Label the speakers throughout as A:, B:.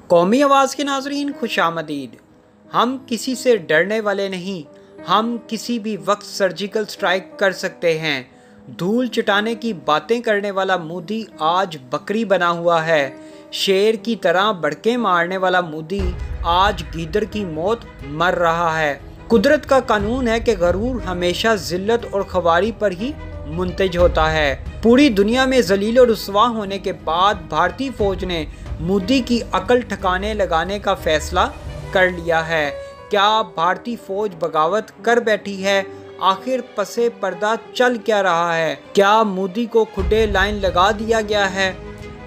A: कौमी आवाज़ के नाज़रीन खुशामदीद। हम किसी से डरने वाले नहीं, हम किसी भी वक्त सर्जिकल स्ट्राइक कर सकते हैं। धूल चटाने की बातें करने वाला मोदी आज बकरी बना हुआ है। शेर की तरह बड़के मारने वाला मोदी आज गीदड़ की मौत मर रहा है। कुदरत का कानून है कि गरूर हमेशा जिल्लत और खवारी पर ही मुंतज होता है। पूरी दुनिया में जलील और रुसवा होने के बाद भारतीय फौज ने मोदी की अकल ठिकाने लगाने का फैसला कर लिया है। क्या भारतीय फौज बगावत कर बैठी है? आखिर पसे पर्दा चल क्या रहा है? क्या मोदी को खुडे लाइन लगा दिया गया है?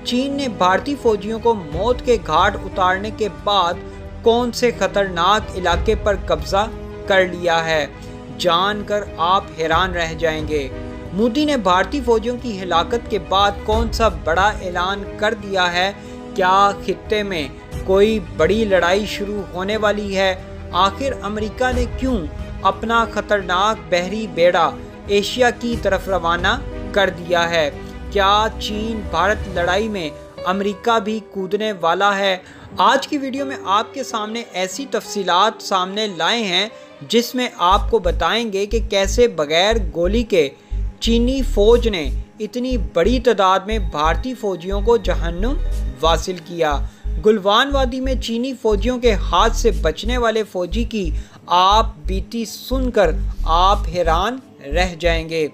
A: चीन ने भारतीय फौजियों को मौत के घाट उतारने के बाद कौन से खतरनाक इलाके पर कब्जा कर लिया है? जानकर आप हैरान रह जाएंगे। मोदी ने भारतीय फौजियों की हिलाकत के बाद कौन सा बड़ा ऐलान कर दिया है? क्या खित्ते में कोई बड़ी लड़ाई शुरू होने वाली है? आखिर अमेरिका ने क्यों अपना खतरनाक बहरी बेड़ा एशिया की तरफ रवाना कर दिया है? क्या चीन भारत लड़ाई में अमेरिका भी कूदने वाला है? आज की वीडियो में आपके सामने ऐसी तफसीलात सामने लाए हैं जिसमें आपको बताएंगे कि कैसे बगैर गोली के चीनी फौज ने इतनी बड़ी तादाद में भारतीय फौजियों को जहन्नुम वासिल किया। गुलवान वादी में चीनी फौजियों के हाथ से बचने वाले फौजी की आप बीती सुनकर आप हैरान रह जाएंगे।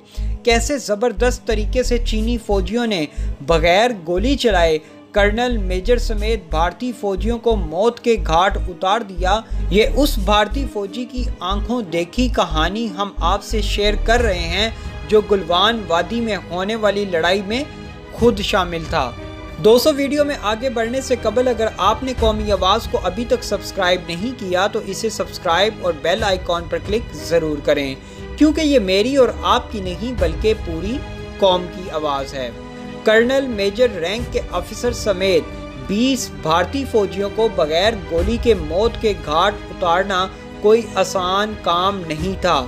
A: कैसे ज़बरदस्त तरीके से चीनी फौजियों ने बगैर गोली चलाए कर्नल मेजर समेत भारतीय फौजियों को मौत के घाट उतार दिया। ये उस भारतीय फौजी की आंखों देखी कहानी हम आपसे शेयर कर रहे हैं जो गुलवान वादी में होने वाली लड़ाई में खुद शामिल था। दोस्तों, वीडियो में आगे बढ़ने से कबल अगर आपने कौमी आवाज़ को अभी तक सब्सक्राइब नहीं किया तो इसे सब्सक्राइब और बेल आइकॉन पर क्लिक ज़रूर करें, क्योंकि ये मेरी और आपकी नहीं बल्कि पूरी कौम की आवाज़ है। कर्नल मेजर रैंक के अफसर समेत 20 भारतीय फौजियों को बगैर गोली के मौत के घाट उतारना कोई आसान काम नहीं था।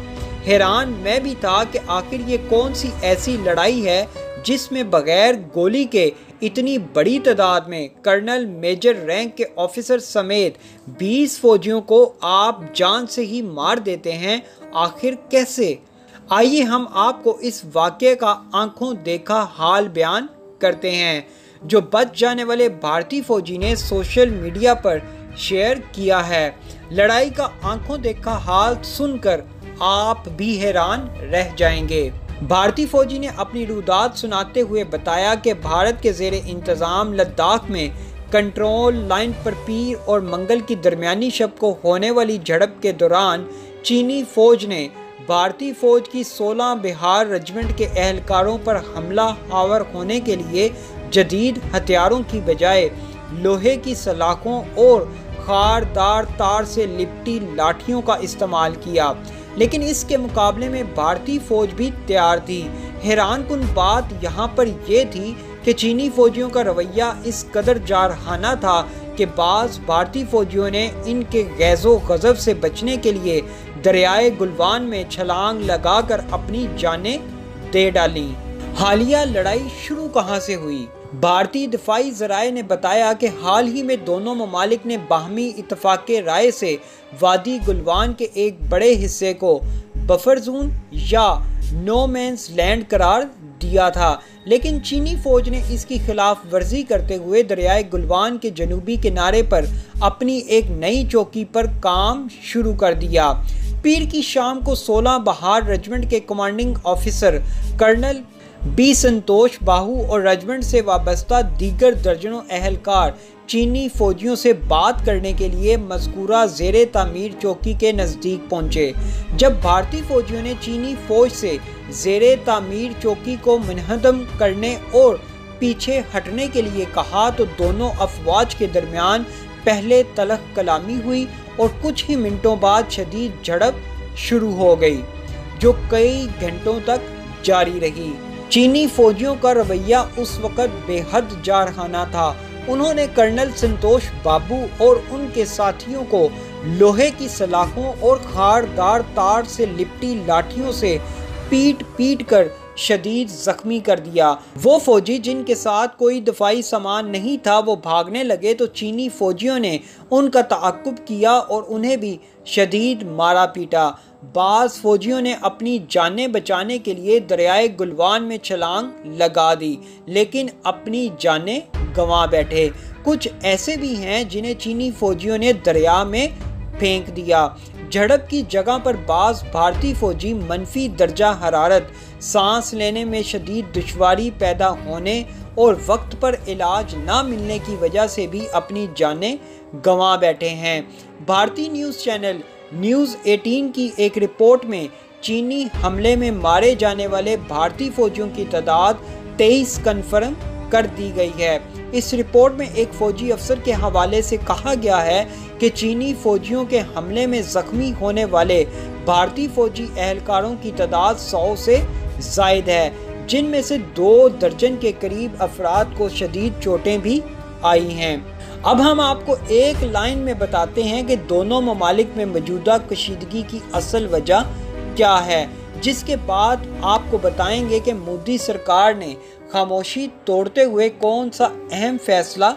A: हैरान मैं भी था कि आखिर ये कौन सी ऐसी लड़ाई है जिसमें बगैर गोली के इतनी बड़ी तादाद में कर्नल मेजर रैंक के ऑफिसर समेत 20 फौजियों को आप जान से ही मार देते हैं। आखिर कैसे? आइए हम आपको इस वाक़ये का आंखों देखा हाल बयान करते हैं जो बच जाने वाले भारतीय फौजी ने सोशल मीडिया पर शेयर किया है। लड़ाई का आंखों देखा हाल सुनकर आप भी हैरान रह जाएंगे। भारतीय फौजी ने अपनी रुदात सुनाते हुए बताया कि भारत के ज़ेरे इंतज़ाम लद्दाख में कंट्रोल लाइन पर पीर और मंगल की दरमियानी शब को होने वाली झड़प के दौरान चीनी फौज ने भारतीय फौज की 16 बिहार रेजिमेंट के एहलकारों पर हमला आवर होने के लिए जदीद हथियारों की बजाय लोहे की सलाखों और खारदार तार से लिपटी लाठियों का इस्तेमाल किया, लेकिन इसके मुकाबले में भारतीय फौज भी तैयार थी। हैरानकुन बात यहाँ पर यह थी कि चीनी फौजियों का रवैया इस कदर जारहाना था कि बाज़ भारतीय फौजियों ने इनके गैज़ो गज़ब से बचने के लिए दरियाए गुलवान में छलांग लगाकर अपनी जानें दे डाली। हालिया लड़ाई शुरू कहाँ से हुई? भारतीय दिफाई ज़राए ने बताया कि हाल ही में दोनों ममालिक ने बाहमी इत्तफाक़े राय से वादी गुलवान के एक बड़े हिस्से को बफर जोन या नो मैंस लैंड करार दिया था, लेकिन चीनी फौज ने इसकी खिलाफ वर्जी करते हुए दरियाए गुलवान के जनूबी किनारे पर अपनी एक नई चौकी पर काम शुरू कर दिया। पीर की शाम को 16 बहार रेजिमेंट के कमांडिंग ऑफिसर कर्नल बी संतोष बाहू और रेजिमेंट से वाबस्ता दीगर दर्जनों अहलकार चीनी फौजियों से बात करने के लिए मज़कूरा ज़ेरे तामीर चौकी के नज़दीक पहुंचे। जब भारतीय फौजियों ने चीनी फौज से ज़ेरे तामीर चौकी को मुनहदम करने और पीछे हटने के लिए कहा तो दोनों अफवाज के दरमियान पहले तलख कलामी हुई और कुछ ही मिनटों बाद शदीद झड़प शुरू हो गई जो कई घंटों तक जारी रही। चीनी फौजियों का रवैया उस वक़्त बेहद जारहाना था। उन्होंने कर्नल संतोष बाबू और उनके साथियों को लोहे की सलाखों और खारदार तार से लिपटी लाठियों से पीट पीट कर शदीद जख्मी कर दिया। वो फौजी जिनके साथ कोई दफाई सामान नहीं था वो भागने लगे तो चीनी फौजियों ने उनका ताक़ुब किया और उन्हें भी शदीद मारा पीटा। बाज़ फौजियों ने अपनी जानें बचाने के लिए दरियाए गुलवान में छलांग लगा दी, लेकिन अपनी जानें गंवा बैठे। कुछ ऐसे भी हैं जिन्हें चीनी फौजियों ने दरिया में फेंक दिया। झड़प की जगह पर बाज़ भारतीय फौजी मनफी दर्जा हरारत, सांस लेने में शदीद दुश्वारी पैदा होने और वक्त पर इलाज ना मिलने की वजह से भी अपनी जानें गंवा बैठे हैं। भारतीय न्यूज़ चैनल न्यूज़ 18 की एक रिपोर्ट में चीनी हमले में मारे जाने वाले भारतीय फौजियों की तादाद 23 कन्फर्म कर दी गई है। इस रिपोर्ट में एक फौजी अफसर के हवाले से कहा गया है कि चीनी फौजियों के हमले में जख्मी होने वाले भारतीय फौजी एहलकारों की तादाद 100 से ज़ायद है, जिनमें से 2 दर्जन के करीब अफराद को शदीद चोटें भी आई हैं। अब हम आपको एक लाइन में बताते हैं कि दोनों ममालिक में मौजूदा कशीदगी की असल वजह क्या है, जिसके बाद आपको बताएंगे कि मोदी सरकार ने खामोशी तोड़ते हुए कौन सा अहम फैसला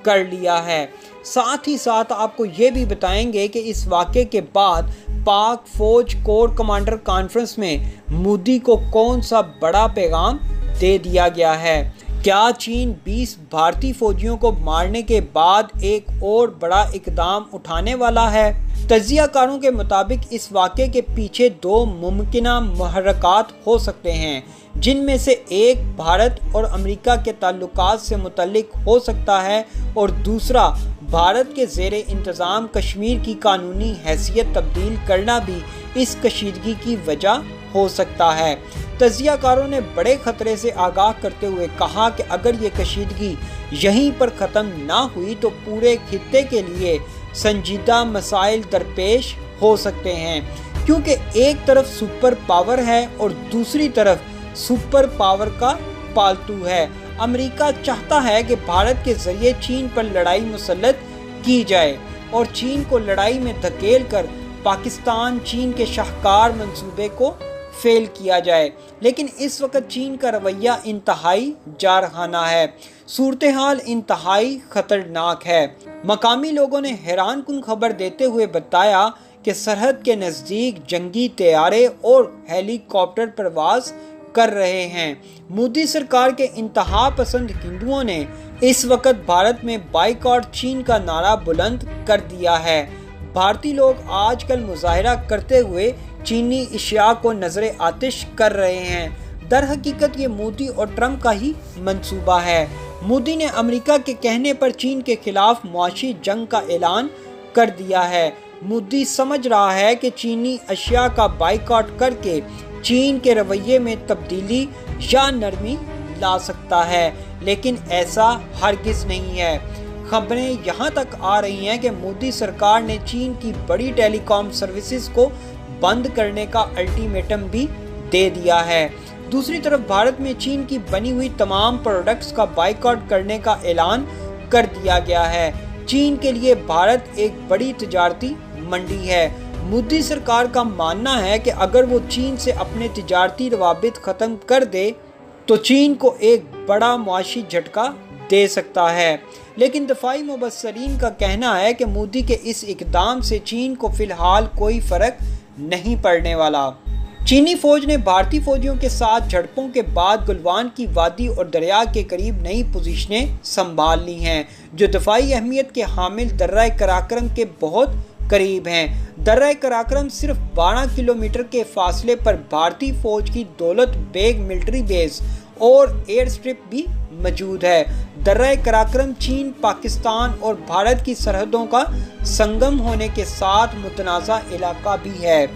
A: कर लिया है। साथ ही साथ आपको ये भी बताएंगे कि इस वाक़े के बाद पाक फौज कोर कमांडर कॉन्फ्रेंस में मोदी को कौन सा बड़ा पैगाम दे दिया गया है। क्या चीन 20 भारतीय फौजियों को मारने के बाद एक और बड़ा इकदाम उठाने वाला है? तज्जियाकारों के मुताबिक इस वाक़े के पीछे 2 मुमकिना महरकात हो सकते हैं, जिनमें से एक भारत और अमेरिका के ताल्लुकात से मुतल्लिक हो सकता है और दूसरा भारत के ज़ेरे इंतज़ाम कश्मीर की कानूनी हैसियत तब्दील करना भी इस कशीदगी की वजह हो सकता है। तज्जियाकारों ने बड़े ख़तरे से आगाह करते हुए कहा कि अगर ये कशीदगी यहीं पर ख़त्म ना हुई तो पूरे खित्ते के लिए संजीदा मसाइल दरपेश हो सकते हैं, क्योंकि एक तरफ सुपर पावर है और दूसरी तरफ सुपर पावर का पालतू है। अमेरिका चाहता है कि भारत के जरिए चीन पर लड़ाई मुसल्लत की जाए और चीन को लड़ाई में धकेल कर पाकिस्तान चीन के शाहकार मंसूबे को फेल किया जाए, लेकिन इस वक्त चीन का रवैया इंतहाई जारहाना है। सूरत हाल इंतहाई खतरनाक है। मकामी लोगों ने हैरानकुन खबर देते हुए बताया कि सरहद के नज़दीक जंगी तैयारे और हेलीकॉप्टर परवाज कर रहे हैं। मोदी सरकार के इंतहा पसंद हिंदुओं ने इस वक्त भारत में बाइकॉट चीन का नारा बुलंद कर दिया है। भारतीय लोग आजकल मुजाहिरा करते हुए चीनी इशिया को नजरे आतिश कर रहे हैं। दर हकीकत ये मोदी और ट्रंप का ही मंसूबा है। मोदी ने अमेरिका के कहने पर चीन के खिलाफ मुआशी जंग का ऐलान कर दिया है। मोदी समझ रहा है कि चीनी अशिया का बाइकॉट करके चीन के रवैये में तब्दीली या नरमी ला सकता है, लेकिन ऐसा हरगिज नहीं है। खबरें यहाँ तक आ रही हैं कि मोदी सरकार ने चीन की बड़ी टेलीकॉम सर्विसेज को बंद करने का अल्टीमेटम भी दे दिया है। दूसरी तरफ भारत में चीन की बनी हुई तमाम प्रोडक्ट्स का बाइकॉट करने का ऐलान कर दिया गया है। चीन के लिए भारत एक बड़ी तिजारती मंडी है। मोदी सरकार का मानना है कि अगर वो चीन से अपने तिजारती रवाबित ख़त्म कर दे तो चीन को एक बड़ा मुआशी झटका दे सकता है, लेकिन दफाई मुबस्सरीन का कहना है कि मोदी के इस इकदाम से चीन को फिलहाल कोई फ़र्क नहीं पड़ने वाला। चीनी फौज ने भारतीय फौजियों के साथ झड़पों के बाद गुलवान की वादी और दरिया के करीब नई पोजीशनें संभाल ली हैं, जो दफाई अहमियत के हामिल दर्रा कराक्रम के बहुत करीब हैं। दर्रा कराक्रम सिर्फ 12 किलोमीटर के फासले पर भारतीय फौज की दौलत बेग मिलिट्री बेस और एयर स्ट्रिप भी मौजूद है। दर्रा कराक्रम चीन, पाकिस्तान और भारत की सरहदों का संगम होने के साथ मुतनाज़ा इलाका भी है।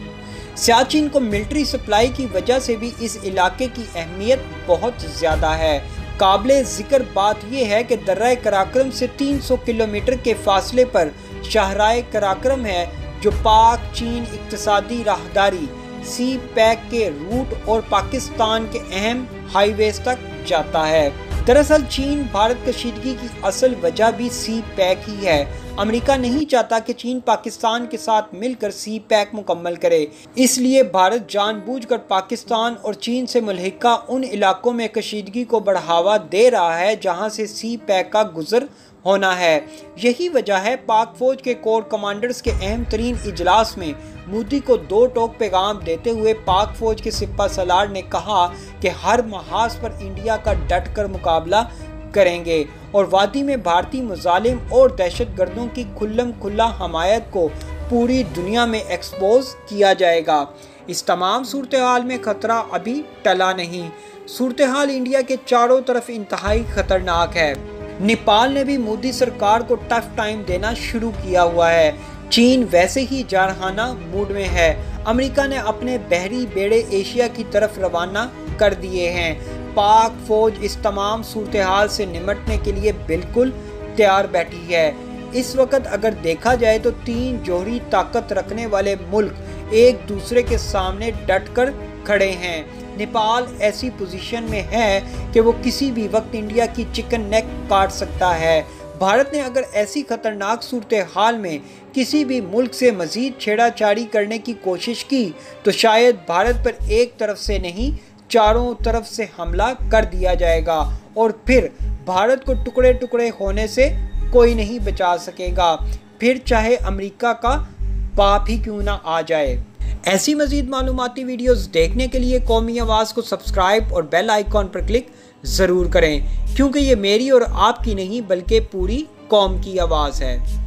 A: सियाचिन को मिलिट्री सप्लाई की वजह से भी इस इलाके की अहमियत बहुत ज़्यादा है। काबिले ज़िक्र बात यह है कि दर्रा कराक्रम से 300 किलोमीटर के फासले पर शाहराए कराक्रम है, जो पाक चीन इक्तिसादी राहदारी सी पैक के रूट और पाकिस्तान के अहम हाईवेज तक जाता है। दरअसल चीन भारत कशीदगी की असल वजह भी सी पैक ही है। अमेरिका नहीं चाहता कि चीन पाकिस्तान के साथ मिलकर सी पैक मुकम्मल करे। इसलिए भारत जानबूझकर पाकिस्तान और चीन से मुल्हिका उन इलाकों में कशीदगी को बढ़ावा दे रहा है जहां से सी पैक का गुजर होना है। यही वजह है पाक फौज के कोर कमांडर्स के अहम तरीन इजलास में मोदी को दो टोक पैगाम देते हुए पाक फौज के सिपा सलार ने कहा कि हर महाज पर इंडिया का डट कर मुकाबला करेंगे और वादी में भारतीय मुजालिम और दहशतगर्दों की खुल्लम खुल्ला हमायत को पूरी दुनिया में एक्सपोज किया जाएगा। इस तमाम सूरत हाल में खतरा अभी टला नहीं। सूरत हाल इंडिया के चारों तरफ इंतहाई खतरनाक है। नेपाल ने भी मोदी सरकार को टफ टाइम देना शुरू किया हुआ है। चीन वैसे ही जारहाना मूड में है। अमेरिका ने अपने बहरी बेड़े एशिया की तरफ रवाना कर दिए हैं। पाक फौज इस तमाम सूरत हाल से निपटने के लिए बिल्कुल तैयार बैठी है। इस वक्त अगर देखा जाए तो तीन जोहरी ताकत रखने वाले मुल्क एक दूसरे के सामने डटकर खड़े हैं। नेपाल ऐसी पोजीशन में है कि वो किसी भी वक्त इंडिया की चिकन नेक काट सकता है। भारत ने अगर ऐसी खतरनाक सूरत हाल में किसी भी मुल्क से मजीद छेड़ाछाड़ी करने की कोशिश की तो शायद भारत पर एक तरफ से नहीं चारों तरफ से हमला कर दिया जाएगा और फिर भारत को टुकड़े टुकड़े होने से कोई नहीं बचा सकेगा, फिर चाहे अमेरिका का बाप ही क्यों ना आ जाए। ऐसी मजीद मालूमाती वीडियोस देखने के लिए कौमी आवाज़ को सब्सक्राइब और बेल आइकॉन पर क्लिक ज़रूर करें, क्योंकि ये मेरी और आपकी नहीं बल्कि पूरी कौम की आवाज़ है।